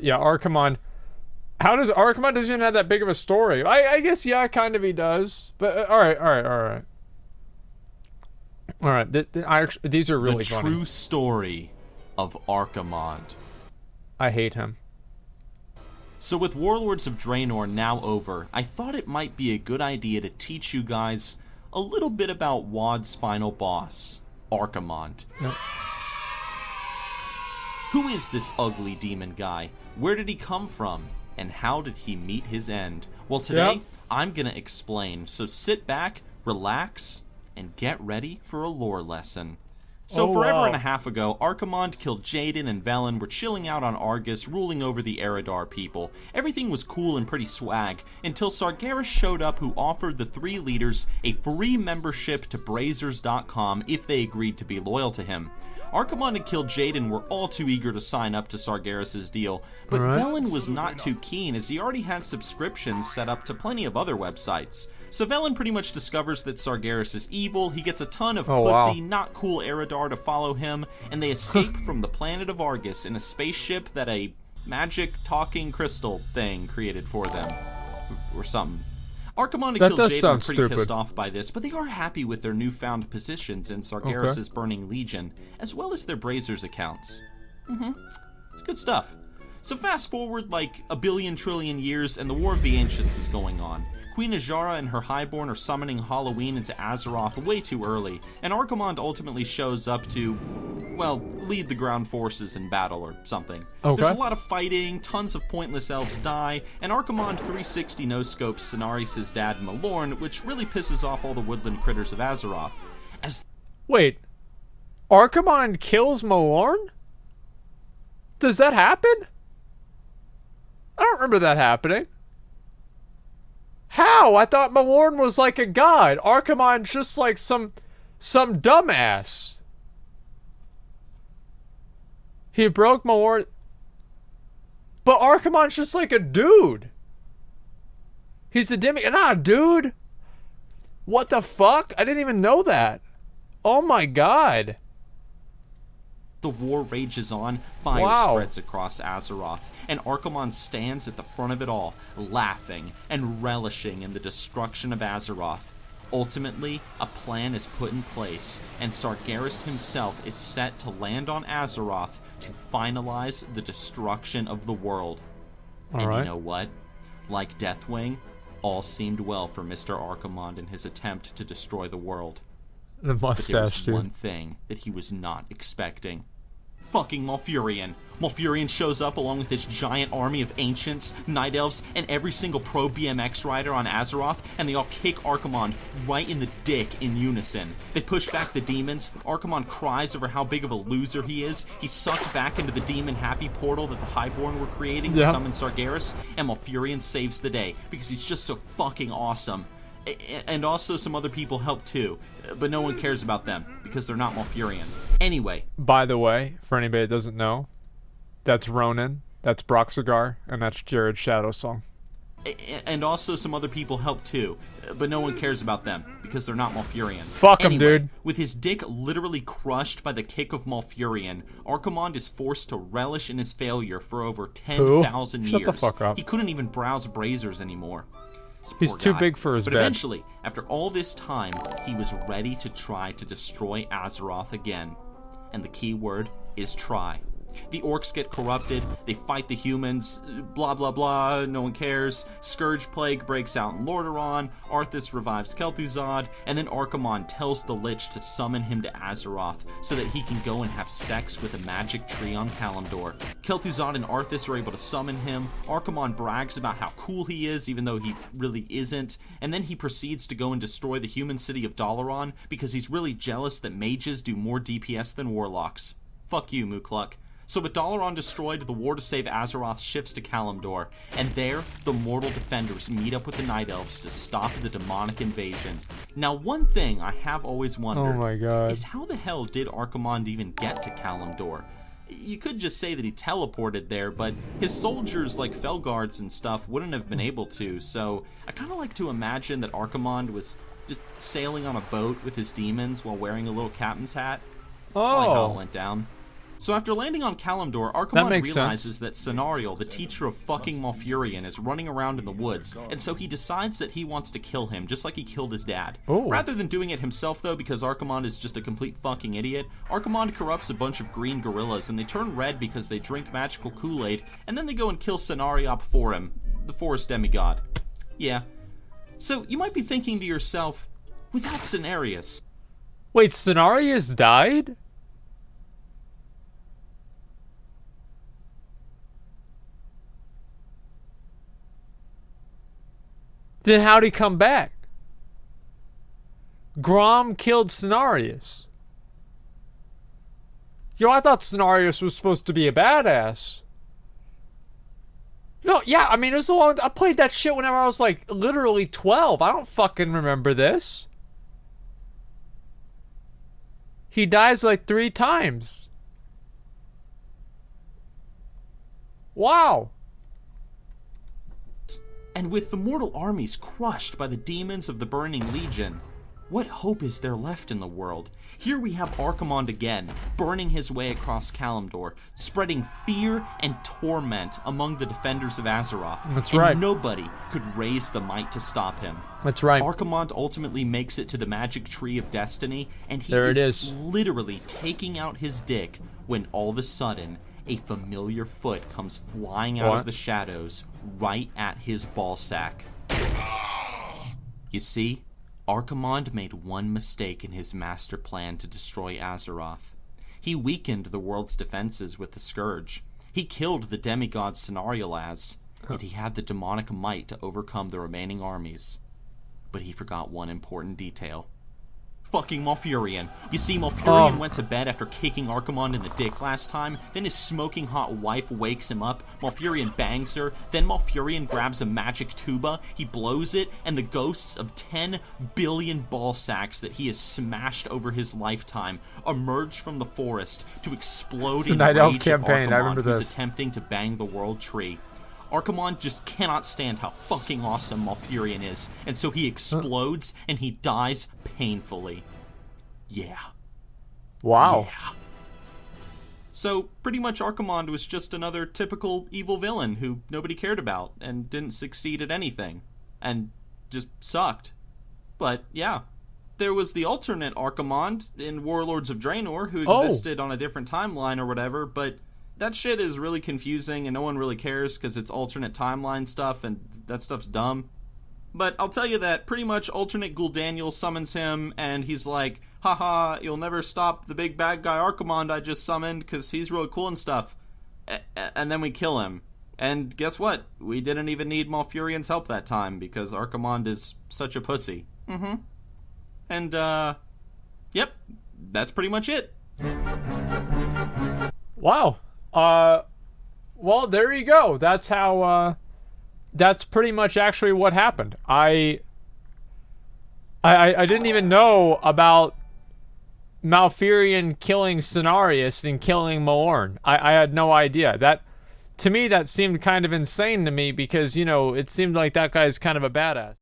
Yeah, Archimonde. How does Archimonde doesn't even have that big of a story? I guess, yeah, kind of he does. But, alright. Alright, these are really funny. The true story of Archimonde. I hate him. So with Warlords of Draenor now over, I thought it might be a good idea to teach you guys a little bit about WoD's final boss, Archimonde. Nope. Who is this ugly demon guy? Where did he come from? And how did he meet his end? Well, today, I'm gonna explain, so sit back, relax, and get ready for a lore lesson. So forever and a half ago, Archimonde killed Jaden and Velen were chilling out on Argus, ruling over the Eridar people. Everything was cool and pretty swag, until Sargeras showed up, who offered the three leaders a free membership to Brazers.com if they agreed to be loyal to him. Archimonde and Killed Jaden were all too eager to sign up to Sargeras' deal, but Velen was not too keen, as he already had subscriptions set up to plenty of other websites. So Velen pretty much discovers that Sargeras is evil, he gets a ton of pussy, not cool Eridar to follow him, and they escape from the planet of Argus in a spaceship that a magic talking crystal thing created for them. Or something. Archimonde and Killed Jaden are pretty pissed off by this, but they are happy with their newfound positions in Sargeras' Burning Legion, as well as their Brazers accounts. It's good stuff. So fast forward like a billion trillion years, and the War of the Ancients is going on. Queen Azshara and her Highborn are summoning Halloween into Azeroth way too early, and Archimonde ultimately shows up to, well, lead the ground forces in battle or something. There's a lot of fighting, tons of pointless elves die, and Archimonde 360 no-scopes Cenarius' dad Malorn, which really pisses off all the woodland critters of Azeroth. Wait, Archimonde kills Malorn? Does that happen? I don't remember that happening. How? I thought Malorn was like a god. Archimonde's just like some dumbass. He broke Malorn. But Archimonde's just like a dude. He's a dude. What the fuck? I didn't even know that. Oh my god. The war rages on, fire spreads across Azeroth, and Archimonde stands at the front of it all, laughing and relishing in the destruction of Azeroth. Ultimately, a plan is put in place, and Sargeras himself is set to land on Azeroth to finalize the destruction of the world. You know what? Like Deathwing, all seemed well for Mr. Archimonde in his attempt to destroy the world. The mustache, but there was one thing that he was not expecting. Fucking Malfurion. Malfurion shows up along with his giant army of ancients, night elves, and every single pro BMX rider on Azeroth, and they all kick Archimonde right in the dick in unison. They push back the demons. Archimonde cries over how big of a loser he is. He's sucked back into the demon happy portal that the Highborn were creating to summon Sargeras, and Malfurion saves the day because he's just so fucking awesome. And also some other people help too, but no one cares about them because they're not Malfurion. Anyway. By the way, for anybody that doesn't know, that's Ronan, that's Broxigar, and that's Jared's Shadow Song. And also some other people help too, but no one cares about them because they're not Malfurion. Fuck him, dude. With his dick literally crushed by the kick of Malfurion, Archimonde is forced to relish in his failure for over 10,000 years. Shut the fuck up. He couldn't even browse Brazers anymore. He's too big for his bed. But eventually, after all this time, he was ready to try to destroy Azeroth again. And the key word is try. The orcs get corrupted, they fight the humans, blah blah blah, no one cares. Scourge Plague breaks out in Lordaeron, Arthas revives Kel'Thuzad, and then Archimonde tells the Lich to summon him to Azeroth so that he can go and have sex with a magic tree on Kalimdor. Kel'Thuzad and Arthas are able to summon him. Archimonde brags about how cool he is, even though he really isn't, and then he proceeds to go and destroy the human city of Dalaran because he's really jealous that mages do more DPS than warlocks. Fuck you, Mukluk. So with Dalaran destroyed, the war to save Azeroth shifts to Kalimdor, and there, the mortal defenders meet up with the Night Elves to stop the demonic invasion. Now, one thing I have always wondered is how the hell did Archimonde even get to Kalimdor? You could just say that he teleported there, but his soldiers like Felguards and stuff wouldn't have been able to, so I kind of like to imagine that Archimonde was just sailing on a boat with his demons while wearing a little captain's hat. That's probably how it went down. So after landing on Kalimdor, Archimonde realizes that Cenarial, the teacher of fucking Malfurion, is running around in the woods, and so he decides that he wants to kill him, just like he killed his dad. Ooh. Rather than doing it himself, though, because Archimonde is just a complete fucking idiot, Archimonde corrupts a bunch of green gorillas, and they turn red because they drink magical Kool-Aid, and then they go and kill Cenariop for him, the forest demigod. Yeah. So you might be thinking to yourself, without Cenarius... Wait, Cenarius died? Then how'd he come back? Grom killed Cenarius. Yo, I thought Cenarius was supposed to be a badass. No, yeah, I mean, it was a long... I played that shit whenever I was, like, literally 12. I don't fucking remember this. He dies, like, 3 times. Wow. And with the mortal armies crushed by the demons of the Burning Legion, what hope is there left in the world? Here we have Archimonde again, burning his way across Kalimdor, spreading fear and torment among the defenders of Azeroth. That's right. And nobody could raise the might to stop him. That's right. Archimonde ultimately makes it to the magic tree of destiny, and he is literally taking out his dick when all of a sudden a familiar foot comes flying out of the shadows right at his ballsack. You see, Archimonde made one mistake in his master plan to destroy Azeroth. He weakened the world's defenses with the Scourge. He killed the demigod Cenariolaz, and he had the demonic might to overcome the remaining armies. But he forgot one important detail. Fucking Malfurion. You see, Malfurion went to bed after kicking Archimonde in the dick last time, then his smoking hot wife wakes him up, Malfurion bangs her, then Malfurion grabs a magic tuba, he blows it, and the ghosts of 10 billion ball sacks that he has smashed over his lifetime emerge from the forest to explode in Night Elf rage at campaign. I remember Archimonde, who's this. attempting to bang the world tree. Archimonde just cannot stand how fucking awesome Malfurion is, and so he explodes and he dies painfully. Yeah. Wow. Yeah. So, pretty much Archimonde was just another typical evil villain who nobody cared about and didn't succeed at anything, and just sucked. But, yeah. There was the alternate Archimonde in Warlords of Draenor who existed on a different timeline or whatever, but that shit is really confusing and no one really cares because it's alternate timeline stuff and that stuff's dumb. But I'll tell you that pretty much alternate Gul'Daniel summons him and he's like, haha, you'll never stop the big bad guy Archimonde I just summoned because he's really cool and stuff. And then we kill him. And guess what? We didn't even need Malfurion's help that time because Archimonde is such a pussy. And, yep, that's pretty much it. Wow. Well, there you go. That's how, that's pretty much actually what happened. I didn't even know about Malfurion killing Cenarius and killing Malorn. I had no idea. That, to me, that seemed kind of insane to me because, you know, it seemed like that guy's kind of a badass.